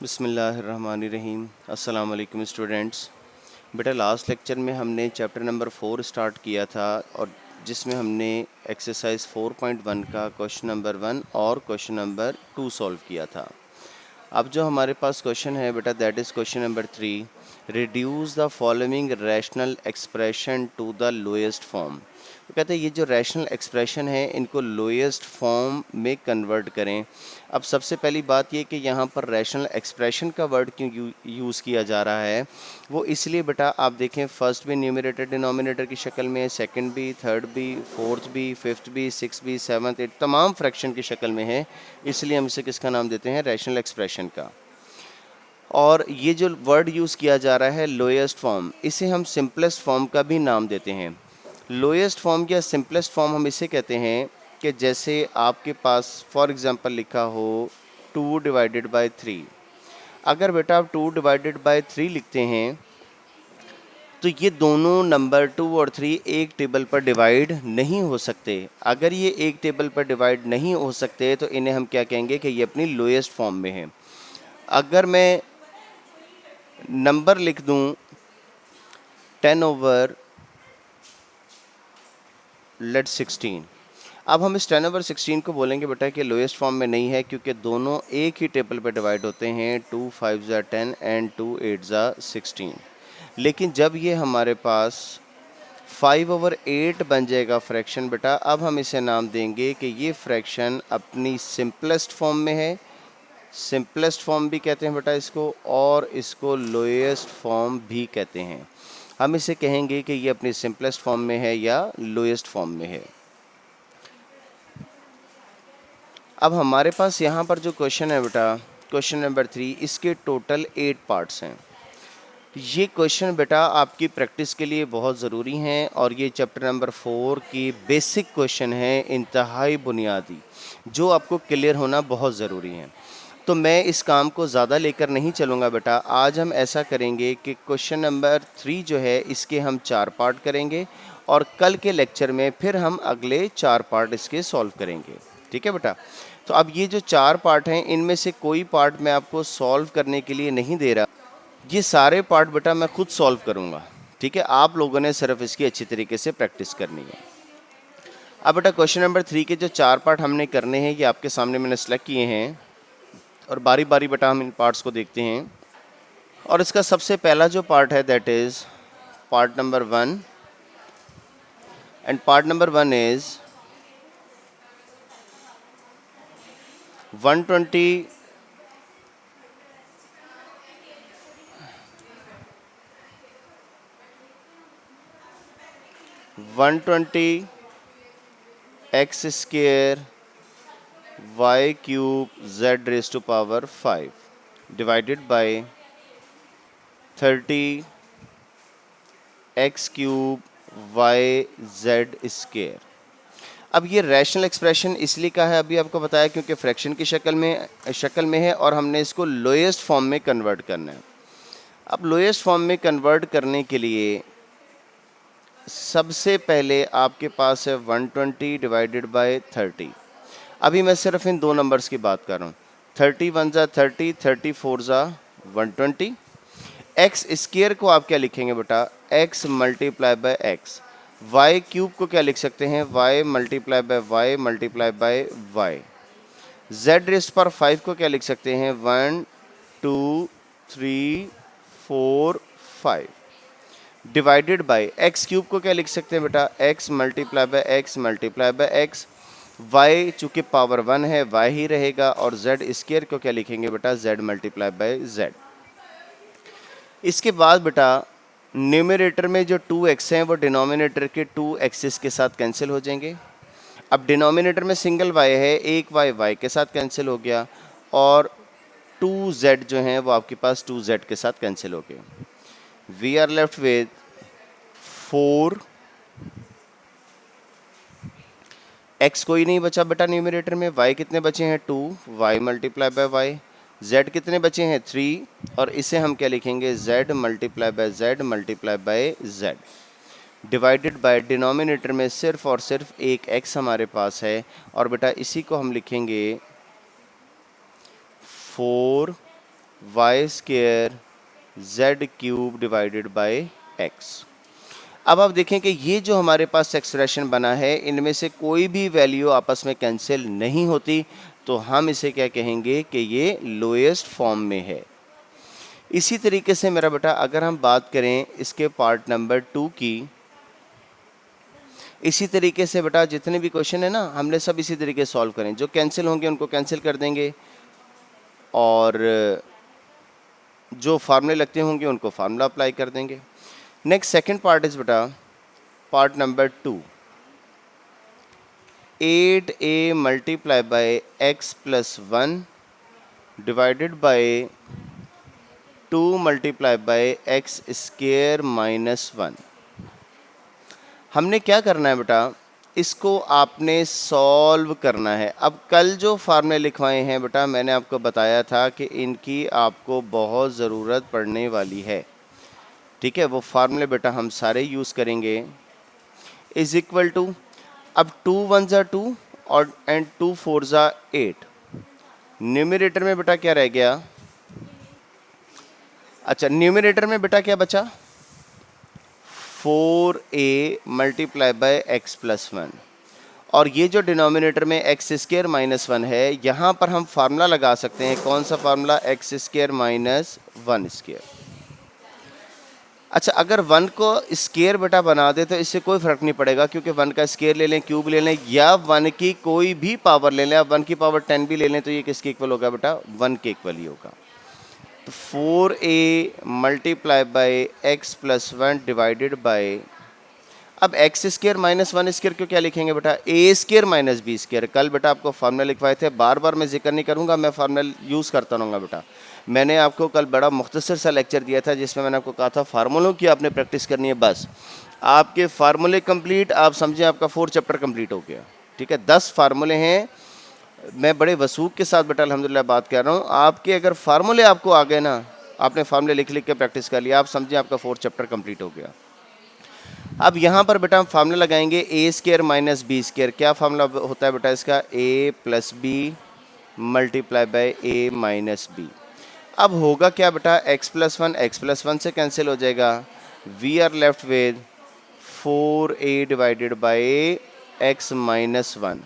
बिस्मिल्लाहिर्रहमानिर्रहीम। अस्सलाम वालेकुम स्टूडेंट्स। बेटा लास्ट लेक्चर में हमने चैप्टर नंबर 4 स्टार्ट किया था और जिसमें हमने एक्सरसाइज 4.1 का क्वेश्चन नंबर 1 और क्वेश्चन नंबर 2 सॉल्व किया था। अब जो हमारे पास क्वेश्चन है बेटा that is question number 3, reduce the following rational expression to the lowest form. तो कहते हैं ये जो रैशनल एक्सप्रेशन है इनको लोएस्ट फॉर्म में कन्वर्ट करें। अब सबसे पहली बात ये कि यहाँ पर रैशनल एक्सप्रेशन का वर्ड क्यों यूज़ किया जा रहा है, वो इसलिए बेटा आप देखें फर्स्ट भी न्यूमरेटर डिनोमिनेटर की शक्ल में है, सेकंड भी, थर्ड भी, फोर्थ भी, फिफ्थ भी, सिक्स भी, सेवन्थ, एट तमाम फ्रैक्शन की शक्ल में है, इसलिए हम इसे किसका नाम देते हैं, रैशनल एक्सप्रेशन का। और ये जो वर्ड यूज़ किया जा रहा है लोएस्ट फॉर्म, इसे हम सिंपलेस्ट फॉर्म का भी नाम देते हैं। लोएस्ट फॉर्म या सिंपलेस्ट फॉर्म हम इसे कहते हैं कि जैसे आपके पास फॉर एग्जांपल लिखा हो 2 डिवाइडेड बाय 3। अगर बेटा आप 2 डिवाइडेड बाय 3 लिखते हैं तो ये दोनों नंबर 2 और 3 एक टेबल पर डिवाइड नहीं हो सकते। अगर ये एक टेबल पर डिवाइड नहीं हो सकते तो इन्हें हम क्या कहेंगे कि ये अपनी लोएस्ट फॉर्म में है। अगर मैं नंबर लिख दूं 10 ओवर लेट 16, अब हम इस 10 ओवर 16 को बोलेंगे बेटा कि लोएस्ट फॉर्म में नहीं है, क्योंकि दोनों एक ही टेबल पर डिवाइड होते हैं, 2 5 ज़ा 10 एंड 2 8 ज़ा 16। लेकिन जब ये हमारे पास 5 ओवर 8 बन जाएगा फ्रैक्शन बेटा, अब हम इसे नाम देंगे कि ये फ्रैक्शन अपनी सिंपलेस्ट फॉर्म में है। सिंपलेस्ट फॉर्म भी कहते हैं बेटा इसको, और इसको लोएस्ट फॉर्म भी कहते हैं। हम इसे कहेंगे कि ये अपनी सिंपलेस्ट फॉर्म में है या लोएस्ट फॉर्म में है। अब हमारे पास यहाँ पर जो क्वेश्चन है बेटा क्वेश्चन नंबर 3, इसके टोटल 8 पार्ट्स हैं। ये क्वेश्चन बेटा आपकी प्रैक्टिस के लिए बहुत ज़रूरी हैं और ये चैप्टर नंबर 4 की बेसिक क्वेश्चन है, इंतहाई बुनियादी, जो आपको क्लियर होना बहुत ज़रूरी है। तो मैं इस काम को ज़्यादा लेकर नहीं चलूँगा बेटा। आज हम ऐसा करेंगे कि क्वेश्चन नंबर 3 जो है इसके हम 4 पार्ट करेंगे और कल के लेक्चर में फिर हम अगले 4 पार्ट इसके सॉल्व करेंगे। ठीक है बेटा। तो अब ये जो 4 पार्ट हैं इनमें से कोई पार्ट मैं आपको सॉल्व करने के लिए नहीं दे रहा, ये सारे पार्ट बेटा मैं खुद सॉल्व करूँगा। ठीक है, आप लोगों ने सिर्फ इसकी अच्छी तरीके से प्रैक्टिस करनी है। अब बेटा क्वेश्चन नंबर 3 के जो 4 पार्ट हमने करने हैं ये आपके सामने मैंने सेलेक्ट किए हैं और बारी बारी बेटा हम इन पार्ट्स को देखते हैं। और इसका सबसे पहला जो पार्ट है that is part number 1, and part number 1 is 120 120 X square Y cube Z raise to power 5 divided by 30 X cube Y Z square. अब ये रैशनल एक्सप्रेशन इसलिए का है, अभी आपको बताया, क्योंकि फ्रैक्शन की शक्ल में है और हमने इसको लोएस्ट फॉर्म में कन्वर्ट करना है। अब लोएस्ट फॉर्म में कन्वर्ट करने के लिए सबसे पहले आपके पास है 120 डिवाइडेड बाय 30। अभी मैं सिर्फ इन दो नंबर्स की बात कर रहा हूँ। 31 ज़ा 30, 34 ज़ा 120। एक्स स्क्वेयर को आप क्या लिखेंगे बेटा, X multiply by X. Y cube को क्या लिख सकते हैं, Y multiply by Y multiply by Y. Z raised पर 5 को क्या लिख सकते हैं, 1 2 3 4 5 डिवाइडेड बाय एक्स क्यूब को क्या लिख सकते हैं बेटा, X multiply by X multiply by X. Y चूँकि पावर 1 है वाई ही रहेगा, और जेड स्क्वेयर को क्या लिखेंगे बेटा, जेड मल्टीप्लाई बाय जेड। इसके बाद बेटा न्यूमरेटर में जो 2x हैं वो डिनोमिनेटर के 2x's के साथ कैंसिल हो जाएंगे। अब डिनोमिनेटर में सिंगल y है, एक y के साथ कैंसिल हो गया, और 2z जो हैं वो आपके पास 2z के साथ कैंसिल हो गए। We are left with 4, x कोई नहीं बचा बेटा न्यूमरेटर में, y कितने बचे हैं 2, y multiply by y। z कितने बचे हैं 3, और इसे हम क्या लिखेंगे, z multiply by z multiply by z divided by denominator में सिर्फ और सिर्फ एक x हमारे पास है, और बेटा इसी को हम लिखेंगे 4 y square z cube divided by x. अब आप देखें कि ये जो हमारे पास एक्सप्रेशन बना है इनमें से कोई भी वैल्यू आपस में कैंसिल नहीं होती, तो हम इसे क्या कहेंगे कि ये लोएस्ट फॉर्म में है। इसी तरीके से मेरा बेटा अगर हम बात करें इसके पार्ट नंबर 2 की, इसी तरीके से बेटा जितने भी क्वेश्चन है ना हमने सब इसी तरीके से सॉल्व करें, जो कैंसिल होंगे उनको कैंसिल कर देंगे और जो फार्मूले लगते होंगे उनको फार्मूला अप्लाई कर देंगे। नेक्स्ट सेकंड पार्ट इज बेटा part number 2, 8a multiply by x plus 1 divided by 2 multiply by x square minus 1। हमने क्या करना है बेटा, इसको आपने सॉल्व करना है। अब कल जो फार्मूले लिखवाए हैं बेटा मैंने आपको बताया था कि इनकी आपको बहुत ज़रूरत पड़ने वाली है, ठीक है। वो फार्मूले बेटा हम सारे यूज़ करेंगे। इज इक्वल टू, अब 2 1 ज़ा 2 और एंड 2 4 ज़ा 8। न्यूमरेटर में बेटा क्या रह गया, अच्छा न्यूमरेटर में बेटा क्या बचा, 4a multiply by x plus 1, और ये जो डिनोमिनेटर में एक्स स्क्वायर माइनस 1 है यहाँ पर हम फार्मूला लगा सकते हैं। कौन सा formula, x square minus 1 square. अच्छा अगर 1 को स्क्वायर बेटा बना दे तो इससे कोई फ़र्क नहीं पड़ेगा, क्योंकि 1 का स्क्वायर ले लें, क्यूब ले लें, या 1 की कोई भी पावर ले लें, आप 1 की पावर 10 भी ले लें तो ये किसके इक्वल होगा बेटा, 1 के इक्वल ही होगा। तो 4a multiply by x plus 1 divided by, अब एक्स स्क्वायर माइनस 1 स्क्वायर क्यों क्या लिखेंगे बेटा, ए स्क्वायर माइनस बी स्क्वायर। कल बेटा आपको फार्मूला लिखवाए थे, बार बार मैं जिक्र नहीं करूंगा, मैं फार्मूला यूज़ करता रहूँगा बेटा। मैंने आपको कल बड़ा मुख्तसर सा लेक्चर दिया था जिसमें मैंने आपको कहा था फार्मूलों की आपने प्रैक्टिस करनी है, बस आपके फार्मूले कंप्लीट, आप समझें आपका 4 चैप्टर कंप्लीट हो गया, ठीक है। 10 फार्मूले हैं, मैं बड़े वसूख के साथ बेटा अल्हम्दुलिल्लाह बात कर रहा हूँ। आपके अगर फार्मूले आपको आ गए ना, आपने फार्मूले लिख लिख के प्रैक्टिस कर लिया, आप समझें आपका 4 चैप्टर कंप्लीट हो गया। अब यहाँ पर बेटा हम फार्मूला लगाएंगे A square minus B square. क्या फार्मूला होता है बेटा इसका, A plus B multiply by A minus B. अब होगा क्या बेटा, एक्स प्लस 1 से कैंसिल हो जाएगा, we are left with 4a divided by x minus 1।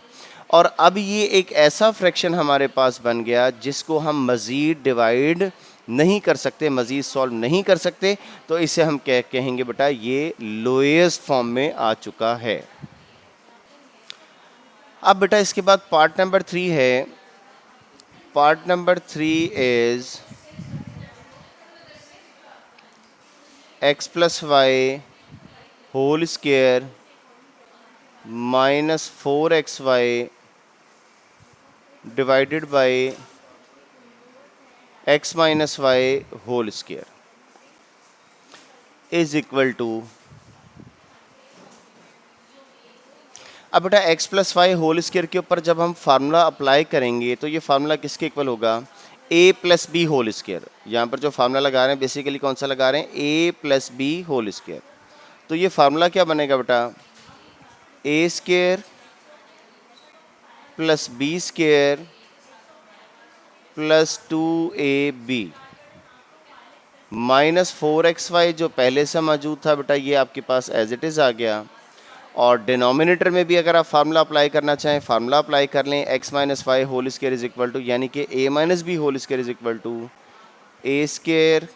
और अब ये एक ऐसा फ्रैक्शन हमारे पास बन गया जिसको हम मज़ीद डिवाइड नहीं कर सकते, मज़ीद सॉल्व नहीं कर सकते, तो इसे हम कहेंगे बेटा ये लोएस्ट फॉर्म में आ चुका है। अब बेटा इसके बाद पार्ट नंबर 3 है। Part number 3 is x plus y whole square minus 4xy divided by x minus y whole square is equal to, अब बेटा x plus y whole square के ऊपर जब हम फार्मूला अप्लाई करेंगे तो ये फार्मूला किसके इक्वल होगा, a plus b whole square. यहाँ पर जो फार्मूला लगा रहे हैं बेसिकली कौन सा लगा रहे हैं, a plus b whole square. तो ये फार्मूला क्या बनेगा बेटा, a square plus b square plus 2ab minus 4xy जो पहले से मौजूद था बेटा ये आपके पास एज इट इज़ आ गया। और डिनोमिनेटर में भी अगर आप फार्मूला अप्लाई करना चाहें फार्मूला अप्लाई कर लें, x minus y whole square is equal to, यानी कि a minus b whole square is equal to a square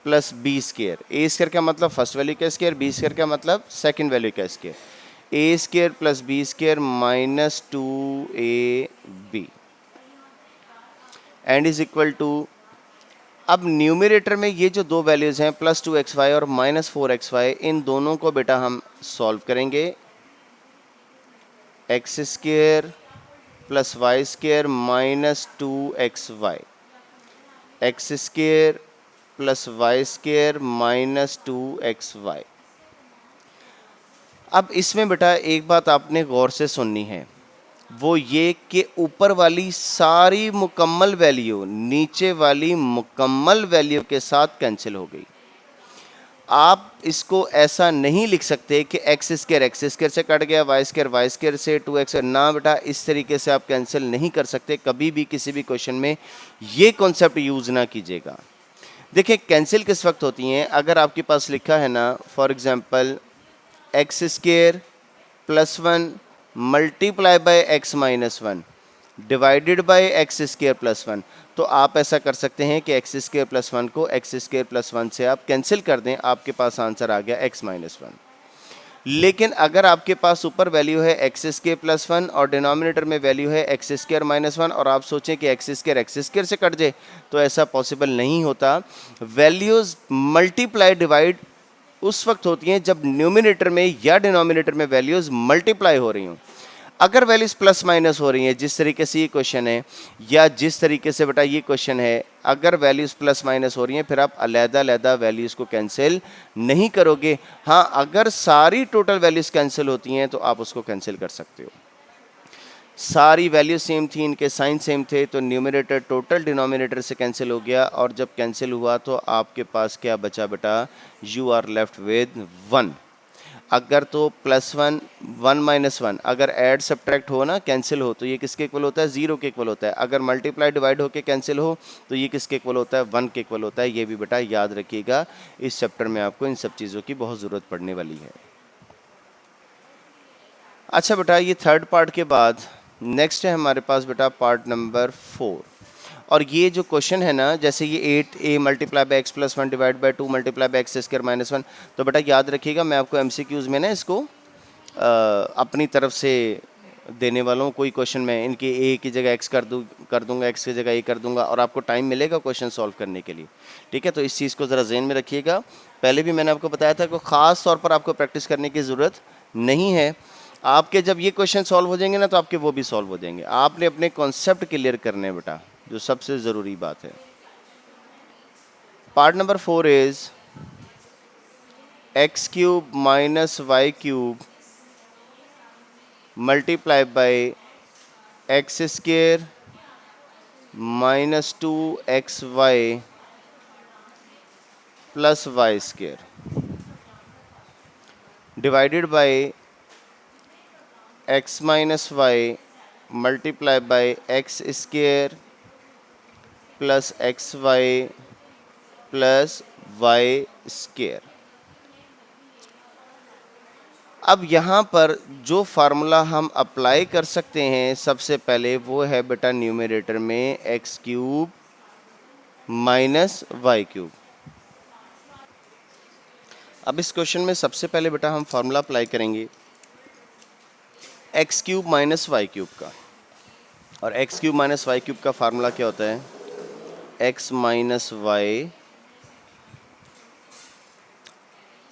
plus b square. A square का मतलब फर्स्ट वैल्यू का स्क्वायर, बी स्क्वायर का मतलब सेकंड वैल्यू का square, a square plus b square minus 2ab and is equal to, अब numerator में ये जो दो वैल्यूज़ हैं प्लस 2xy और माइनस 4xy, इन दोनों को बेटा हम सॉल्व करेंगे। X square plus y square minus 2xy, x square plus y square minus 2xy। अब इसमें बेटा एक बात आपने गौर से सुननी है, वो ये कि ऊपर वाली सारी मुकम्मल वैल्यू नीचे वाली मुकम्मल वैल्यू के साथ कैंसिल हो गई। आप इसको ऐसा नहीं लिख सकते कि एक्स स्क्र से कट गया, वाई स्क्र से 2x ना बेटा, इस तरीके से आप कैंसिल नहीं कर सकते। कभी भी किसी भी क्वेश्चन में ये कॉन्सेप्ट यूज़ ना कीजिएगा। देखिए कैंसिल किस वक्त होती हैं, अगर आपके पास लिखा है ना for example x square plus 1 multiply by x minus 1 divided by x square plus 1, तो आप ऐसा कर सकते हैं कि एक्स स्क्र प्लस 1 को एक्स स्क्र प्लस 1 से आप कैंसिल कर दें, आपके पास आंसर आ गया एक्स माइनस 1। लेकिन अगर आपके पास ऊपर वैल्यू है एक्स स्क्र प्लस 1 और डिनोमिनेटर में वैल्यू है एक्स स्क्र माइनस 1 और आप सोचें कि एक्स स्क्र से कट जाए, तो ऐसा पॉसिबल नहीं होता। वैल्यूज़ मल्टीप्लाई डिवाइड उस वक्त होती हैं जब न्यूमिनेटर में या डिनोमिनेटर में वैल्यूज़ मल्टीप्लाई हो रही हों। अगर वैल्यूज प्लस माइनस हो रही हैं, जिस तरीके से ये क्वेश्चन है या जिस तरीके से बेटा ये क्वेश्चन है, अगर वैल्यूज प्लस माइनस हो रही हैं फिर आप अलग-अलग वैल्यूज को कैंसिल नहीं करोगे। हाँ, अगर सारी टोटल वैल्यूज कैंसिल होती हैं तो आप उसको कैंसिल कर सकते हो। सारी वैल्यू सेम थी, इनके साइन सेम थे, तो न्यूमरेटर टोटल डिनोमिनेटर से कैंसिल हो गया और जब कैंसिल हुआ तो आपके पास क्या बचा बेटा, यू आर लेफ्ट विद 1। अगर तो प्लस 1 1 माइनस 1 अगर ऐड सब्ट्रैक्ट हो ना, कैंसिल हो, तो ये किसके इक्वल होता है, 0 के इक्वल होता है। अगर मल्टीप्लाई डिवाइड होके कैंसिल हो तो ये किसके इक्वल होता है, 1 के इक्वल होता है। ये भी बेटा याद रखिएगा, इस चैप्टर में आपको इन सब चीज़ों की बहुत ज़रूरत पड़ने वाली है। अच्छा बेटा, ये थर्ड पार्ट के बाद नेक्स्ट है हमारे पास बेटा पार्ट नंबर 4। और ये जो क्वेश्चन है ना, जैसे ये 8a multiply by x plus 1 divide by 2 multiply by x square minus 1, तो बेटा याद रखिएगा मैं आपको MCQs में ना इसको अपनी तरफ से देने वाला हूँ। कोई क्वेश्चन में इनकी a की जगह x कर दूंगा, x की जगह a कर दूंगा और आपको टाइम मिलेगा क्वेश्चन सॉल्व करने के लिए। ठीक है, तो इस चीज़ को ज़रा ज़हन में रखिएगा। पहले भी मैंने आपको बताया था कि ख़ास तौर पर आपको प्रैक्टिस करने की ज़रूरत नहीं है। आपके जब ये क्वेश्चन सॉल्व हो जाएंगे ना तो आपके वो भी सॉल्व हो जाएंगे। आपने अपने कॉन्सेप्ट क्लियर करने हैं बेटा, जो सबसे ज़रूरी बात है। Part number 4 is x cube minus Y cube multiply by x square minus 2xy plus Y square divided by x minus y multiply by x square plus x Y plus Y square. अब यहाँ पर जो formula हम apply कर सकते हैं सबसे पहले वो है बेटा न्यूमरेटर में X cube minus Y cube. अब इस क्वेश्चन में सबसे पहले बेटा हम फार्मूला अप्लाई करेंगे X cube minus Y cube का। और X cube minus Y cube का फार्मूला क्या होता है, X minus Y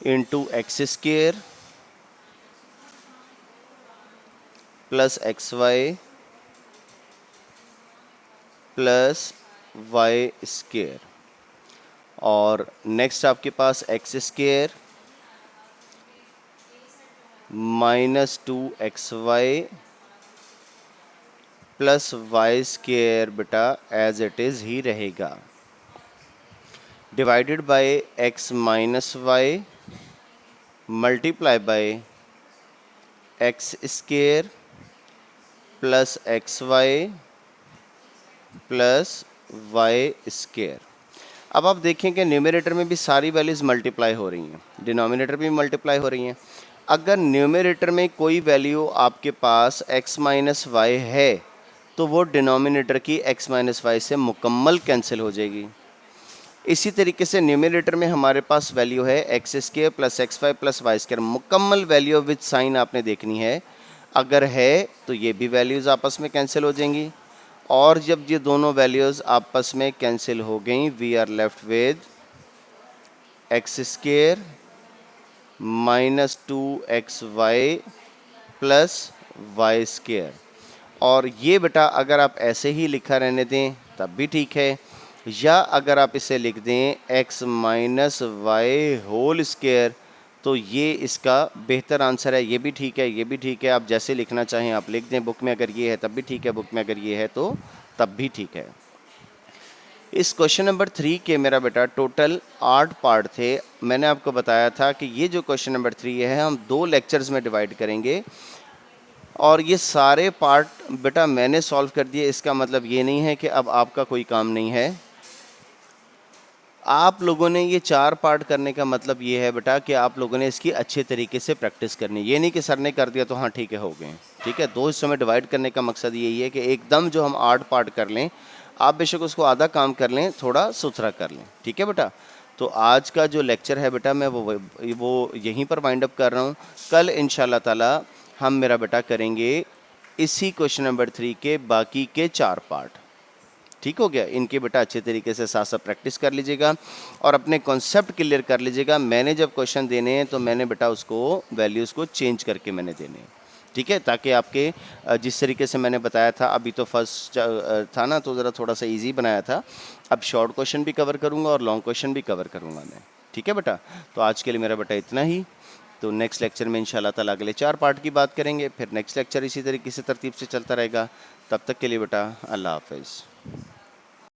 into X square plus x Y plus Y square. और नेक्स्ट आपके पास X square minus 2xy plus Y square बेटा एज इट इज़ ही रहेगा, divided by x minus y multiply by x square plus x Y plus Y square. अब आप देखें कि न्यूमरेटर में भी सारी वैल्यूज़ मल्टीप्लाई हो रही हैं, डिनोमिनेटर भी मल्टीप्लाई हो रही हैं। अगर न्यूमरेटर में कोई वैल्यू आपके पास x माइनस वाई है तो वो डिनोमिनेटर की x माइनस वाई से मुकम्मल कैंसिल हो जाएगी। इसी तरीके से न्यूमरेटर में हमारे पास वैल्यू है x square plus x Y plus Y square, मुकम्मल वैल्यू विद साइन आपने देखनी है। अगर है तो ये भी वैल्यूज़ आपस में कैंसिल हो जाएंगी और जब ये दोनों वैल्यूज़ आपस में कैंसिल हो गई we are left with x square minus 2xy plus Y square. और ये बेटा अगर आप ऐसे ही लिखा रहने दें तब भी ठीक है, या अगर आप इसे लिख दें x minus y whole square तो ये इसका बेहतर आंसर है। ये भी ठीक है, ये भी ठीक है, आप जैसे लिखना चाहें आप लिख दें। बुक में अगर ये है तब भी ठीक है, बुक में अगर ये है तो तब भी ठीक है। इस क्वेश्चन नंबर 3 के मेरा बेटा टोटल 8 पार्ट थे। मैंने आपको बताया था कि ये जो क्वेश्चन नंबर 3 है हम 2 लेक्चर्स में डिवाइड करेंगे और ये सारे पार्ट बेटा मैंने सॉल्व कर दिए। इसका मतलब ये नहीं है कि अब आपका कोई काम नहीं है। आप लोगों ने ये 4 पार्ट करने का मतलब ये है बेटा कि आप लोगों ने इसकी अच्छे तरीके से प्रैक्टिस करनी। ये नहीं कि सर ने कर दिया तो हाँ ठीक है हो गए। ठीक है, 2 हिस्सों में डिवाइड करने का मकसद यही है कि एकदम जो हम 8 पार्ट कर लें, आप बेशक उसको आधा काम कर लें, थोड़ा सुथरा कर लें। ठीक है बेटा, तो आज का जो लेक्चर है बेटा मैं वो यहीं पर वाइंड अप कर रहा हूँ। कल इंशाल्लाह ताला हम मेरा बेटा करेंगे इसी क्वेश्चन नंबर 3 के बाकी के 4 पार्ट। ठीक हो गया, इनके बेटा अच्छे तरीके से साथ साथ प्रैक्टिस कर लीजिएगा और अपने कॉन्सेप्ट क्लियर कर लीजिएगा। मैंने जब क्वेश्चन देने हैं तो मैंने बेटा उसको वैल्यूज़ को चेंज करके मैंने देने हैं। ठीक है, ताकि आपके जिस तरीके से मैंने बताया था, अभी तो फर्स्ट था ना तो ज़रा थोड़ा सा इजी बनाया था। अब शॉर्ट क्वेश्चन भी कवर करूँगा और लॉन्ग क्वेश्चन भी कवर करूँगा मैं। ठीक है बेटा, तो आज के लिए मेरा बेटा इतना ही। तो नेक्स्ट लेक्चर में इंशाल्लाह ताला अगले 4 पार्ट की बात करेंगे, फिर नेक्स्ट लेक्चर इसी तरीके से तरतीब से चलता रहेगा। तब तक के लिए बेटा अल्लाह हाफ़िज़।